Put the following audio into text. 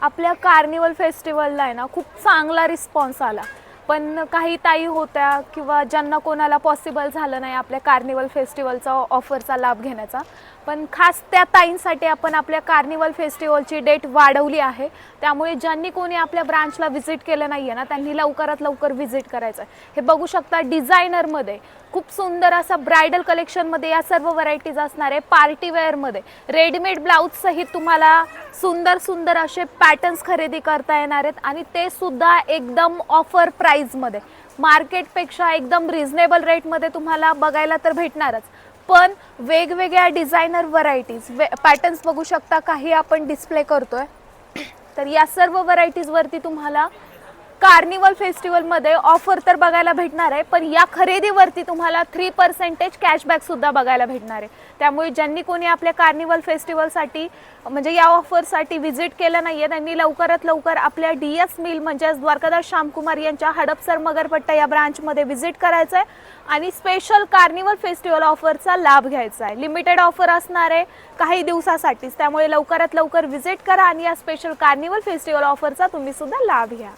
आपल्या कार्निवल फेस्टिवलला आहे ना खूप चांगला रिस्पॉन्स आला, पण काही ताई होत्या किंवा ज्यांना कोणाला पॉसिबल झालं नाही आपल्या कार्निवल फेस्टिवलचा ऑफरचा लाभ घेण्याचा, पण खास त्या ताईंसाठी आपण आपल्या कार्निवल फेस्टिवलची डेट वाढवली आहे। त्यामुळे ज्यांनी कोणी आपल्या ब्रांचला व्हिजिट केलं नाही आहे ना त्यांनी लवकरात लवकर व्हिजिट करायचं आहे। हे बघू शकता डिझायनरमध्ये खूप सुंदर असा ब्राइडल कलेक्शनमध्ये या सर्व व्हरायटीज असणार आहे। पार्टी वेअरमध्ये रेडीमेड ब्लाउज सहित तुम्हाला सुंदर सुंदर असे पॅटर्न्स खरेदी करता येणार आहेत आणि ते सुद्धा एकदम ऑफर प्राइसमध्ये, मार्केटपेक्षा एकदम रिझनेबल रेटमध्ये तुम्हाला बघायला तर भेटणारच। पण वेगवेगळ्या डिझायनर व्हरायटीज पॅटर्न्स बघू शकता, काही आपण डिस्प्ले करतोय। तर या सर्व व्हरायटीज वरती तुम्हाला कार्निवल फेस्टिवलमध्ये ऑफर तर बघायला भेटणार आहे, पण या खरेदीवरती तुम्हाला 3% कॅशबॅक सुद्धा बघायला भेटणार आहे। त्यामुळे ज्यांनी कोणी आपल्या कार्निवल फेस्टिवलसाठी म्हणजे या ऑफरसाठी व्हिजिट केलं नाहीये त्यांनी लवकरात लवकर आपल्या DS मिल म्हणजे द्वारकादास श्यामकुमार यांच्या हडपसर मगरपट्टा या ब्रांचमध्ये व्हिजिट करायचं आहे आणि स्पेशल कार्निवल फेस्टिवल ऑफरचा लाभ घ्यायचा आहे। लिमिटेड ऑफर असणार आहे काही दिवसासाठीच, त्यामुळे लवकरात लवकर व्हिजिट करा आणि या स्पेशल कार्निवल फेस्टिवल ऑफरचा तुम्ही सुद्धा लाभ घ्या।